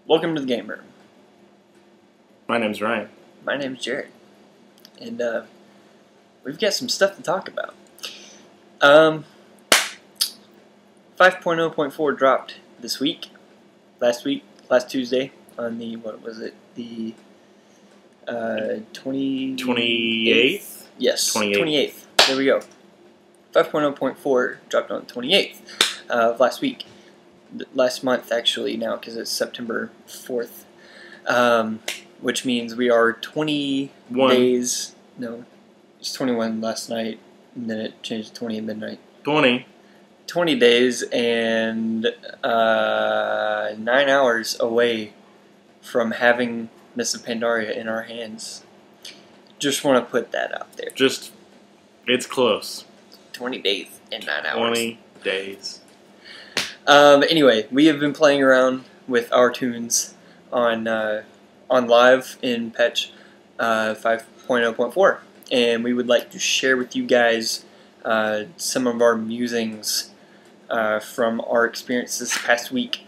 Welcome to the Game Room. My name's Ryan. My name's Jared. And we've got some stuff to talk about. 5.0.4 dropped this week. Last Tuesday, on the, what was it? The 28th? Yes, 28th. There we go. 5.0.4 dropped on the 28th of last week. Last month, actually, now, because it's September 4th. Which means we are 21 days. No, it's 21 last night, and then it changed to 20 at midnight. 20 days and 9 hours away from having Mists of Pandaria in our hands. Just want to put that out there. It's close. 20 days and 9 hours. 20 days. Anyway, we have been playing around with our tunes on live in patch 5.0.4, and we would like to share with you guys some of our musings from our experience this past week.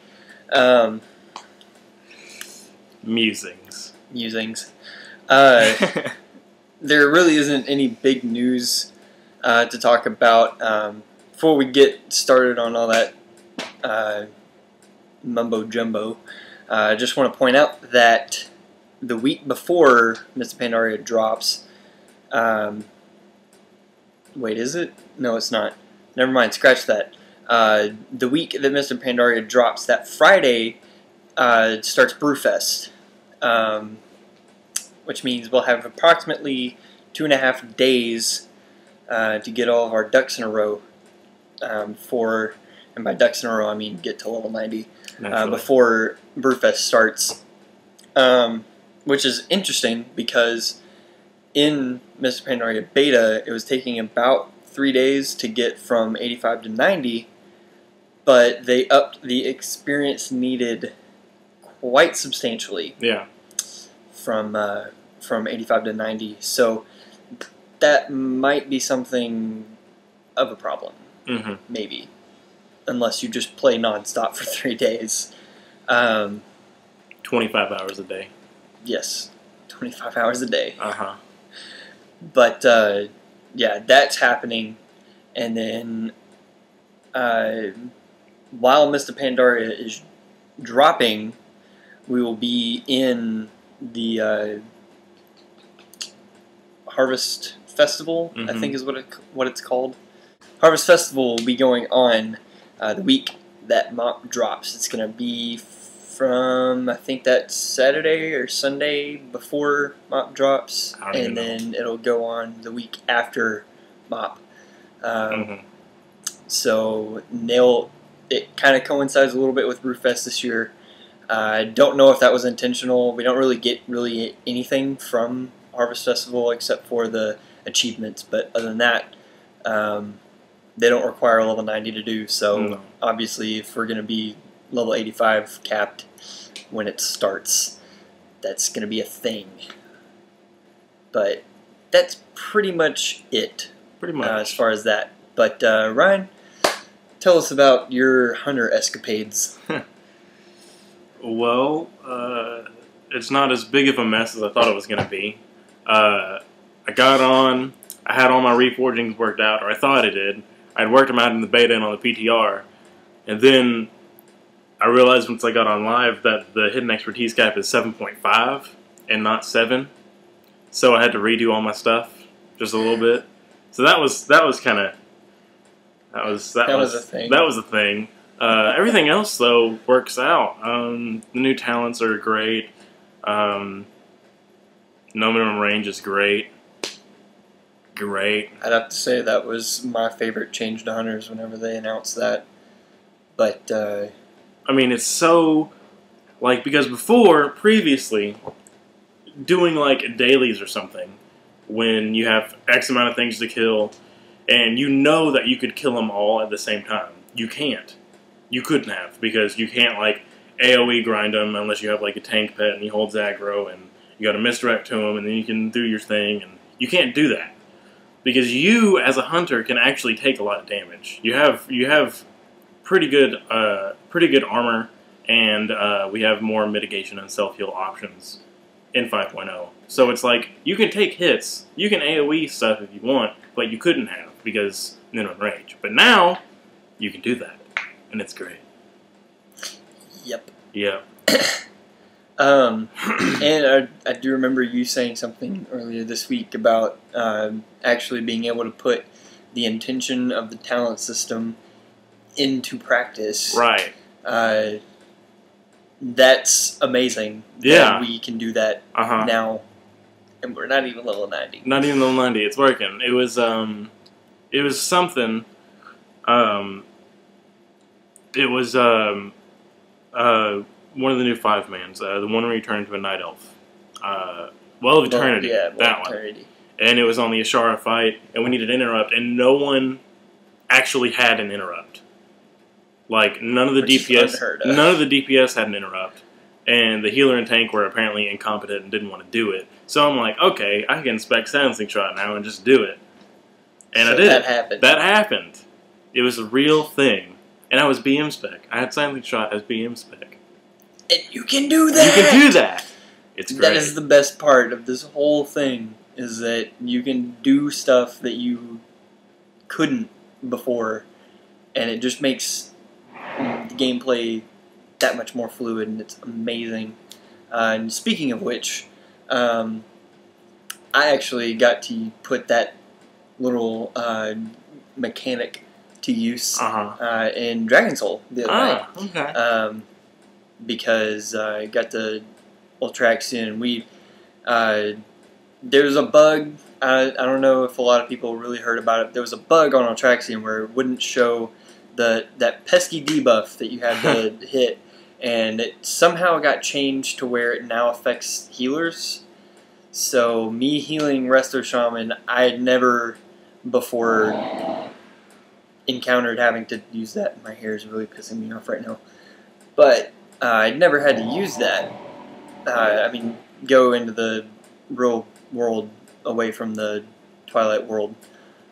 Musings. There really isn't any big news to talk about. Before we get started on all that mumbo jumbo, I just want to point out that the week before Mists of Pandaria drops, wait, is it? No, it's not. Never mind, scratch that. The week that Mists of Pandaria drops, that Friday, starts Brewfest, which means we'll have approximately 2.5 days to get all of our ducks in a row and by ducks in a row I mean get to level 90 before Brewfest starts, which is interesting because in Mists of Pandaria Beta it was taking about 3 days to get from 85 to 90, but they upped the experience needed quite substantially. Yeah. From 85 to 90, so that might be something of a problem. Maybe, unless you just play nonstop for 3 days. 25 hours a day. Yes, 25 hours a day. But yeah, that's happening, and then while Mists of Pandaria is dropping, we will be in the Harvest Festival, I think is what it's called. Harvest Festival will be going on the week that MOP drops. It's going to be from, I think that's Saturday or Sunday before MOP drops, and then it'll go on the week after MOP. So it kind of coincides a little bit with Brewfest this year. I don't know if that was intentional. We don't really get anything from Harvest Festival except for the achievements, but other than that, they don't require level 90 to do, so obviously if we're going to be level 85 capped when it starts, that's going to be a thing. But that's pretty much it. As far as that. But Ryan, tell us about your hunter escapades. Well, it's not as big of a mess as I thought it was going to be. I got on, I had all my reforgings worked out, or I thought I did. I had worked them out in the beta and on the PTR, and then I realized once I got on live that the hidden expertise cap is 7.5 and not 7, so I had to redo all my stuff just a little bit. So that was kind of that was a thing. That was a thing. Everything else though works out. The new talents are great. No minimum range is great. I'd have to say that was my favorite change to hunters whenever they announced that. But I mean, it's so because previously doing like dailies or something when you have X amount of things to kill and you know that you could kill them all at the same time. You can't. You couldn't have, because you can't like AoE grind them unless you have like a tank pet and he holds aggro and you got to misdirect to him and then you can do your thing, and you can't do that because you as a hunter can actually take a lot of damage. You have pretty good armor and we have more mitigation and self-heal options in 5.0. So it's like, you can take hits, you can AoE stuff if you want, but you couldn't have, because minimum range. But now, you can do that, and it's great. Yep. Yeah. And I do remember you saying something earlier this week about actually being able to put the intention of the talent system into practice. Right. That's amazing. Yeah. That we can do that now, and we're not even level 90. Not even level 90. It's working. It was something. It was one of the new 5-mans, the one where you turn into a night elf. Well of Eternity, that one. Eternity. And it was on the Ashara fight, and we needed an interrupt, and no one actually had an interrupt. Like, none of the DPS had an interrupt, and the healer and tank were apparently incompetent and didn't want to do it. So I'm like, okay, I can spec Silencing Shot now and just do it. And so I did. That happened. That happened. It was a real thing. And I was BM spec. I had Silencing Shot as BM spec. And you can do that! You can do that! It's great. That is the best part of this whole thing, is that you can do stuff that you couldn't before, and it just makes the gameplay that much more fluid, and it's amazing. And speaking of which, I actually got to put that little mechanic to use in Dragon Soul the other night. Okay. Because I got the Ultraxian, and we there was a bug. I don't know if a lot of people really heard about it. There was a bug on Ultraxian where it wouldn't show that pesky debuff that you had to hit, and it somehow got changed to where it now affects healers. So me healing Resto Shaman, I had never before encountered having to use that. My hair is really pissing me off right now. But I'd never had to use that. I mean, go into the real world away from the Twilight world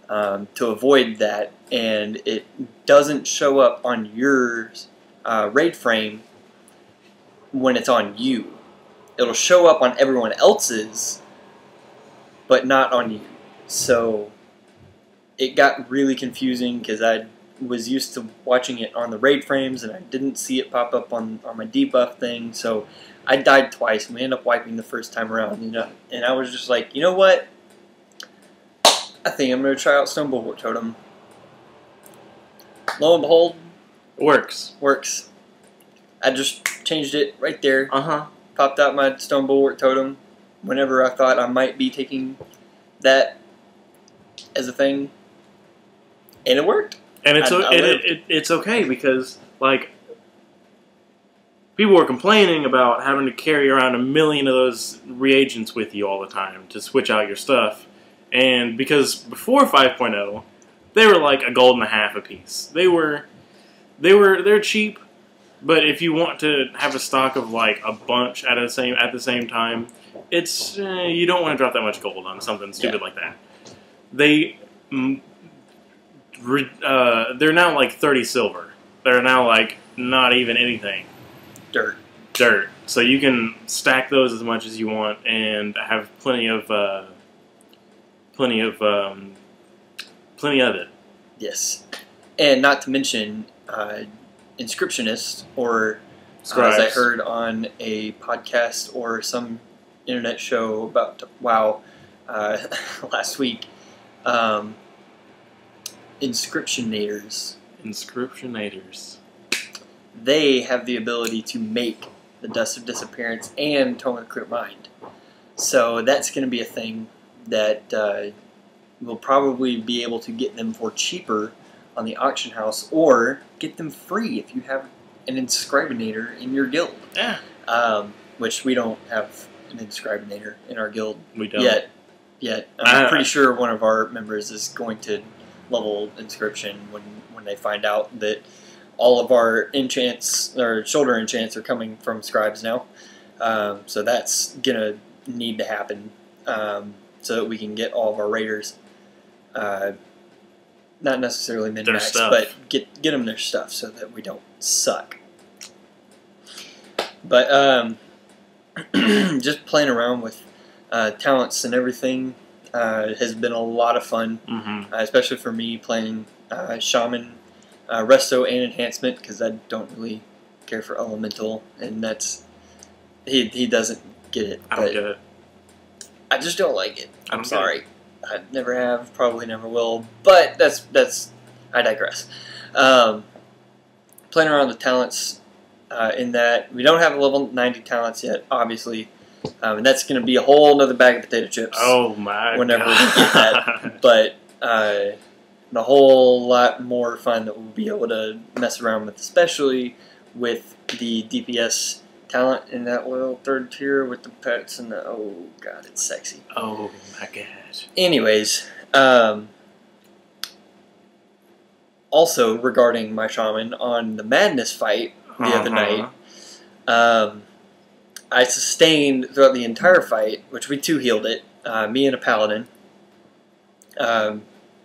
to avoid that, and it doesn't show up on your raid frame when it's on you. It'll show up on everyone else's, but not on you. So it got really confusing because I was used to watching it on the raid frames, and I didn't see it pop up on my debuff thing. So I died twice, and we ended up wiping the first time around. You know, and I was just like, you know what? I think I'm going to try out Stone Bulwark Totem. Lo and behold, works. I just changed it right there. Popped out my Stone Bulwark Totem whenever I thought I might be taking that as a thing, and it worked. And it's okay because, like, people were complaining about having to carry around 1,000,000 of those reagents with you all the time to switch out your stuff. And because before 5.0, they were like $1.50 a piece. They're cheap, but if you want to have a stock of like a bunch at the same time, it's you don't want to drop that much gold on something stupid like that. They're now like 30 silver. They're now like not even anything. Dirt. So you can stack those as much as you want and have plenty of it. Yes, and not to mention inscriptionists, or as I heard on a podcast or some internet show about WoW last week. Inscriptionators. They have the ability to make the Dust of Disappearance and Tome of the Crypt Mind. So that's going to be a thing that we'll probably be able to get them for cheaper on the auction house, or get them free if you have an Inscribinator in your guild. Yeah. Which we don't have an Inscribinator in our guild. We don't. Yet. I'm pretty sure one of our members is going to level Inscription when they find out that all of our enchants, or shoulder enchants, are coming from scribes now. So that's gonna need to happen so that we can get all of our raiders, not necessarily min-max, but get them their stuff so that we don't suck. But just playing around with talents and everything has been a lot of fun, especially for me playing Shaman, Resto, and Enhancement, because I don't really care for Elemental, and that's he doesn't get it. I don't get it. I just don't like it. I'm sorry. I never have, probably never will. But that's I digress. Playing around with talents in that we don't have level 90 talents yet, obviously, and that's going to be a whole other bag of potato chips. Oh my whenever God. we get that. But a whole lot more fun that we'll be able to mess around with, especially with the DPS talent in that little third tier with the pets and the, oh god, it's sexy. Oh my gosh. Anyways, also regarding my shaman, on the madness fight the other night, I sustained throughout the entire fight, which we two-healed it, me and a paladin,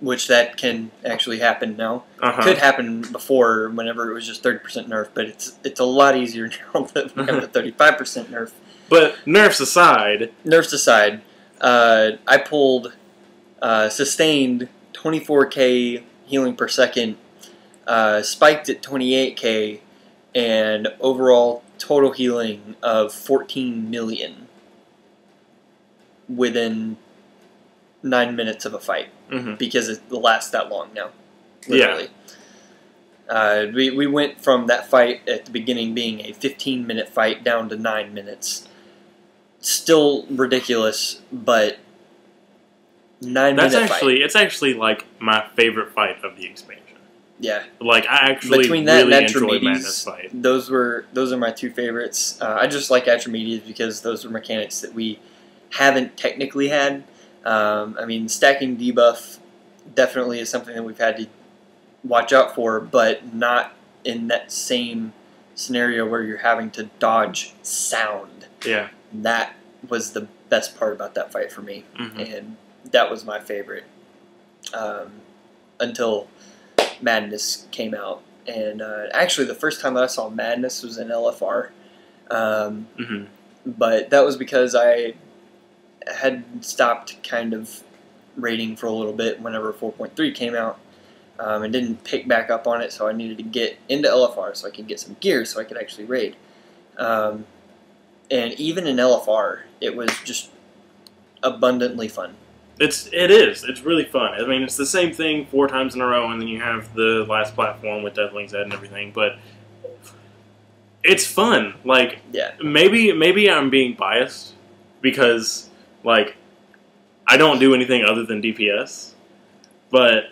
which that can actually happen now. Could happen before, whenever it was just 30% nerf, but it's a lot easier now that we have the 35% nerf. But nerfs aside, I pulled sustained 24k healing per second, spiked at 28k, and overall total healing of 14 million within 9 minutes of a fight, because it lasts that long now, literally. Yeah. We went from that fight at the beginning being a 15-minute fight down to 9 minutes. Still ridiculous, but 9-minute fight. It's actually like my favorite fight of the expansion. Yeah. Like, I actually Between that really and enjoyed Atramedes, Madness fight. those are my two favorites. I just like Atramedes because those are mechanics that we haven't technically had. I mean, stacking debuff definitely is something that we've had to watch out for, but not in that same scenario where you're having to dodge sound. Yeah. That was the best part about that fight for me, and that was my favorite until Madness came out. And actually, the first time that I saw Madness was in LFR, but that was because I had stopped kind of raiding for a little bit whenever 4.3 came out, and didn't pick back up on it, so I needed to get into LFR so I could get some gear so I could actually raid. And even in LFR, it was just abundantly fun. It is. It's really fun. I mean, it's the same thing 4 times in a row, and then you have the last platform with Deathling's Head and everything, but it's fun. Like, yeah. Maybe I'm being biased because, like, I don't do anything other than DPS, but,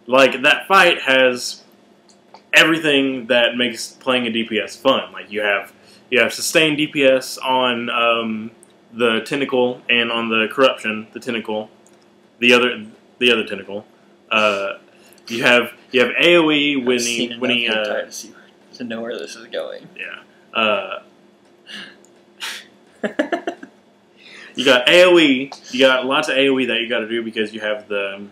like, that fight has everything that makes playing a DPS fun. Like, you have sustained DPS on the Tentacle and on the Corruption, the Tentacle, the other Tentacle. You have AOE when he to know where this is going. Yeah. You got AOE. You got lots of AOE that you got to do because you have the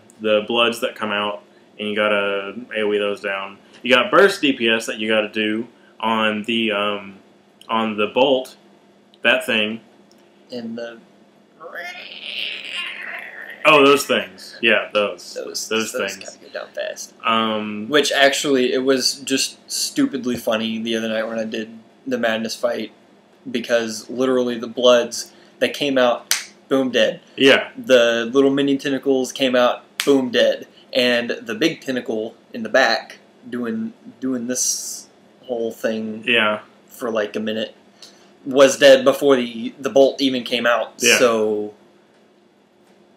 bloods that come out, and you got to AOE those down. You got burst DPS that you got to do on the bolt, that thing. And the those things. Yeah, those things gotta go down fast. Which actually, it was just stupidly funny the other night when I did the Madness fight, because literally the bloods that came out, boom, dead. Yeah. The little mini tentacles came out, boom, dead. And the big tentacle in the back doing this whole thing. Yeah. For like a minute was dead before the bolt even came out. Yeah. So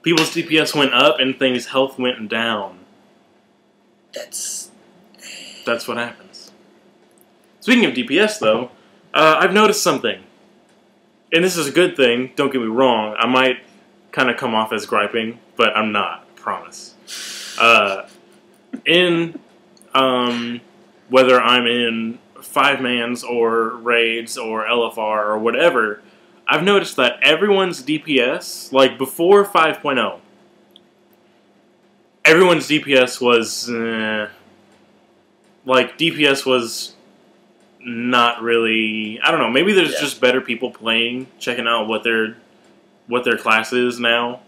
people's DPS went up and things' health went down. That's what happens. Speaking of DPS, though, I've noticed something. And this is a good thing, don't get me wrong. I might kind of come off as griping, but I'm not, promise. Whether I'm in 5-mans or raids or LFR or whatever, I've noticed that everyone's DPS, like before 5.0, everyone's DPS was, like DPS was not really. I don't know. Maybe there's Yeah. just better people playing, checking out what their class is now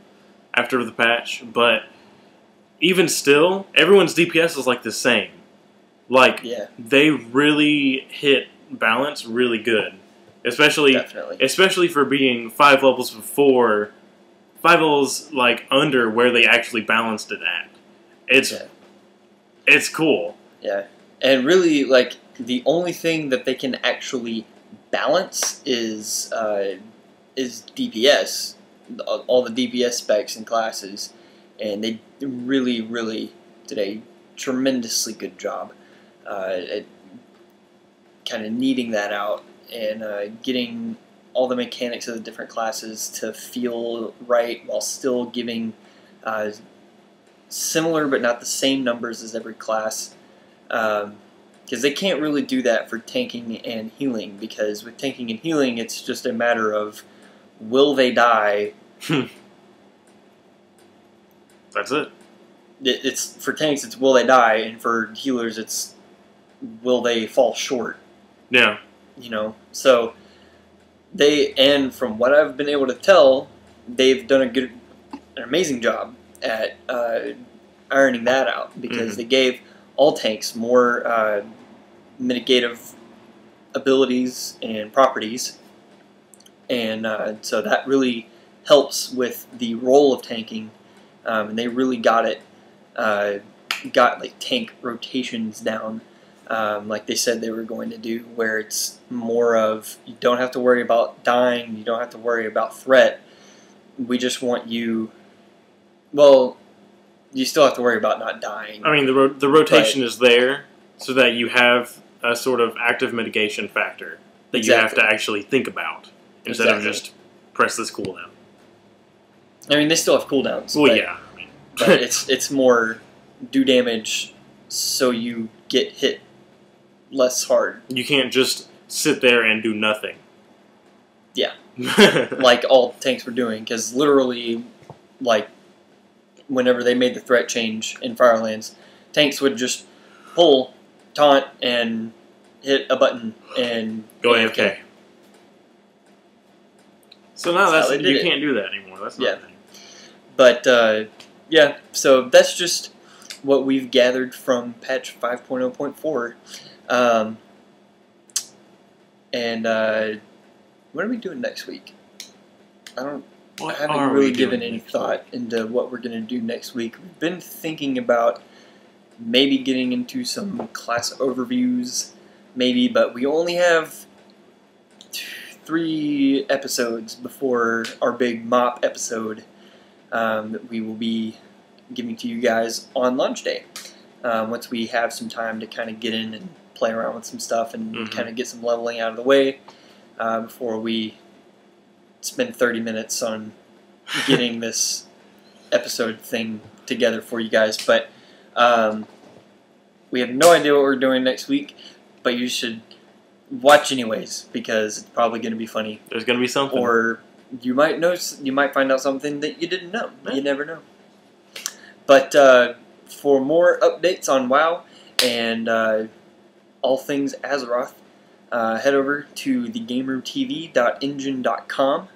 after the patch. But even still, everyone's DPS is like the same. Like Yeah. they really hit balance really good, Definitely. especially for being 5 levels before, 5 levels like under where they actually balanced it at. It's cool. Yeah, and really, like, the only thing that they can actually balance is DPS, all the DPS specs and classes, and they really, really did a tremendously good job at kind of kneading that out and getting all the mechanics of the different classes to feel right while still giving similar but not the same numbers as every class. Because they can't really do that for tanking and healing, because with tanking and healing it's just a matter of will they die. That's it. It's for tanks it's will they die, and for healers it's will they fall short. Yeah. You know, so and from what I've been able to tell, they've done an amazing job at ironing that out, because they gave all tanks more mitigative abilities and properties, and so that really helps with the role of tanking, and they really got like tank rotations down, like they said they were going to do, where it's more of you don't have to worry about dying, you don't have to worry about threat, we just want you, well, you still have to worry about not dying. I mean, the rotation is there so that you have a sort of active mitigation factor that you have to actually think about instead of just press this cooldown. I mean, they still have cooldowns. Well, yeah. But it's more do damage so you get hit less hard. You can't just sit there and do nothing. Yeah. Like all tanks were doing, because literally, like, whenever they made the threat change in Firelands, tanks would just pull, taunt, and hit a button and go AFK. So now you can't do that anymore. That's not a thing. But yeah, so that's just what we've gathered from patch 5.0.4. And what are we doing next week? I haven't really given any thought into what we're going to do next week. We've been thinking about maybe getting into some class overviews, maybe, but we only have 3 episodes before our big mop episode that we will be giving to you guys on launch day. Once we have some time to kind of get in and play around with some stuff and kind of get some leveling out of the way before we spend 30 minutes on getting this episode thing together for you guys. But we have no idea what we're doing next week, but you should watch anyways, because it's probably going to be funny. There's going to be something. Or you might find out something that you didn't know. Yeah. You never know. But for more updates on WoW and all things Azeroth, head over to TheGameroomTV.engine.com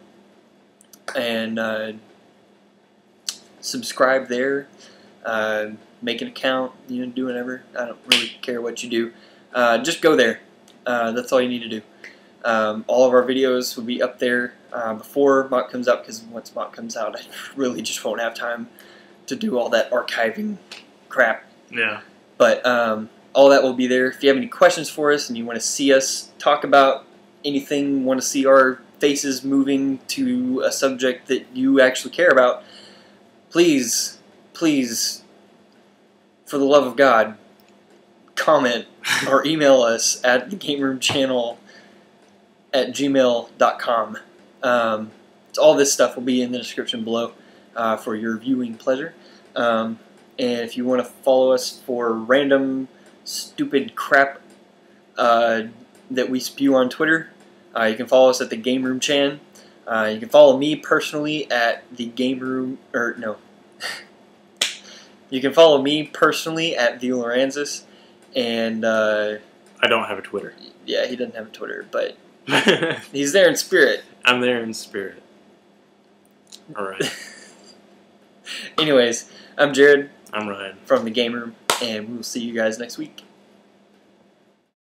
and subscribe there. Make an account, do whatever. I don't really care what you do. Just go there. That's all you need to do. All of our videos will be up there before MOC comes out, because once MOC comes out, I really just won't have time to do all that archiving crap. Yeah. But all that will be there. If you have any questions for us and you want to see us talk about anything, want to see our faces moving to a subject that you actually care about, please, for the love of God, comment or email us at TheGameroomChannel@gmail.com. All this stuff will be in the description below for your viewing pleasure. And if you want to follow us for random stupid crap that we spew on Twitter, you can follow us at TheGameroomChannel. You can follow me personally at you can follow me personally at VLoranzis, and I I don't have a Twitter. Yeah, he doesn't have a Twitter, but he's there in spirit. I'm there in spirit. All right. Anyways, I'm Jared. I'm Ryan. From The Game Room, and we'll see you guys next week.